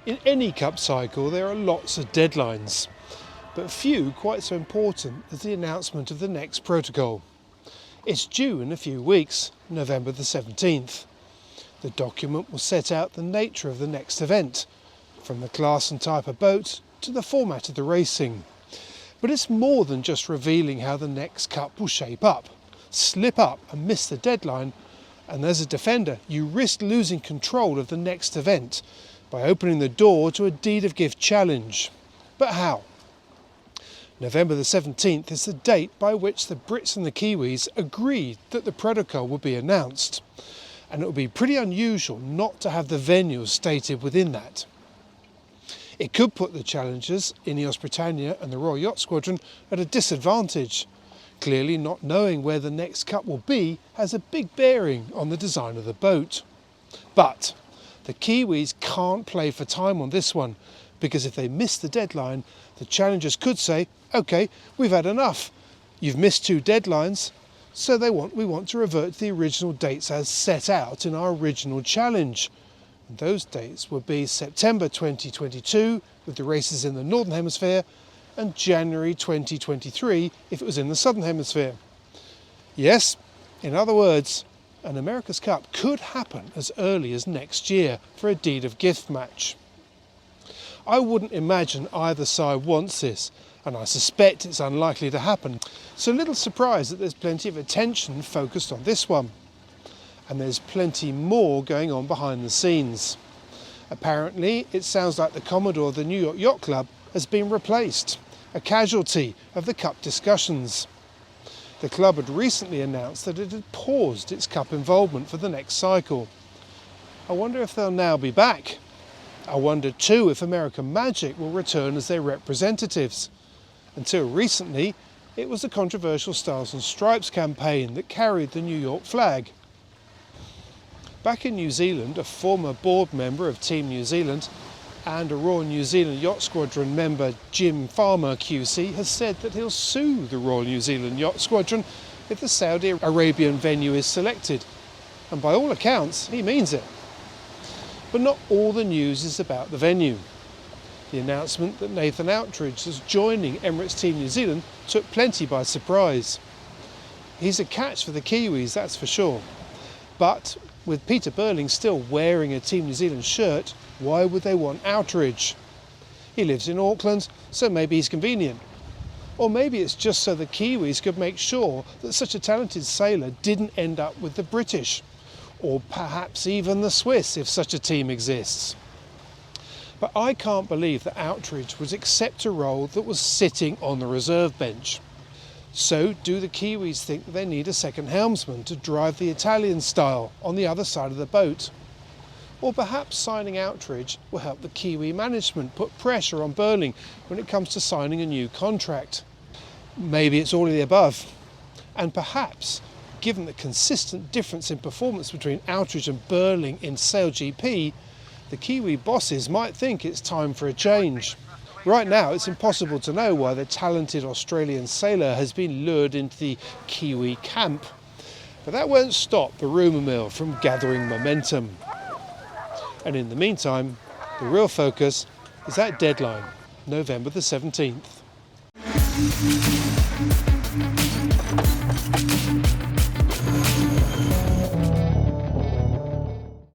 In any Cup cycle there are lots of deadlines, but few quite so important as the announcement of the next protocol. It's due in a few weeks, November the 17th. The document will set out the nature of the next event, from the class and type of boat to the format of the racing. But it's more than just revealing how the next Cup will shape up. Slip up and miss the deadline, and as a defender you risk losing control of the next event by opening the door to a deed of gift challenge. But how? November the 17th is the date by which the Brits and the Kiwis agreed that the protocol would be announced, and it would be pretty unusual not to have the venues stated within that. It could put the challengers, Ineos Britannia and the Royal Yacht Squadron, at a disadvantage. Clearly, not knowing where the next Cup will be has a big bearing on the design of the boat. But the Kiwis can't play for time on this one, because if they miss the deadline, the challengers could say, OK, we've had enough. You've missed 2 deadlines, so we want to revert to the original dates as set out in our original challenge. And those dates would be September 2022 with the races in the Northern Hemisphere, and January 2023 if it was in the Southern Hemisphere. Yes, in other words, an America's Cup could happen as early as next year for a deed of gift match. I wouldn't imagine either side wants this, and I suspect it's unlikely to happen, so little surprise that there's plenty of attention focused on this one. And there's plenty more going on behind the scenes. Apparently, it sounds like the Commodore of the New York Yacht Club has been replaced, a casualty of the Cup discussions. The club had recently announced that it had paused its Cup involvement for the next cycle. I wonder if they'll now be back. I wonder too if American Magic will return as their representatives. Until recently, it was the controversial Stars and Stripes campaign that carried the New York flag. Back in New Zealand, a former board member of Team New Zealand and a Royal New Zealand Yacht Squadron member, Jim Farmer QC, has said that he'll sue the Royal New Zealand Yacht Squadron if the Saudi Arabian venue is selected. And by all accounts, he means it. But not all the news is about the venue. The announcement that Nathan Outridge is joining Emirates Team New Zealand took plenty by surprise. He's a catch for the Kiwis, that's for sure. But with Peter Burling still wearing a Team New Zealand shirt, why would they want Outridge? He lives in Auckland, so maybe he's convenient. Or maybe it's just so the Kiwis could make sure that such a talented sailor didn't end up with the British. Or perhaps even the Swiss, if such a team exists. But I can't believe that Outridge would accept a role that was sitting on the reserve bench. So do the Kiwis think that they need a second helmsman to drive the Italian style on the other side of the boat? Or perhaps signing Outridge will help the Kiwi management put pressure on Burling when it comes to signing a new contract. Maybe it's all of the above. And perhaps, given the consistent difference in performance between Outridge and Burling in SailGP, the Kiwi bosses might think it's time for a change. Right now it's impossible to know why the talented Australian sailor has been lured into the Kiwi camp. But that won't stop the rumour mill from gathering momentum. And in the meantime, the real focus is that deadline, November the 17th.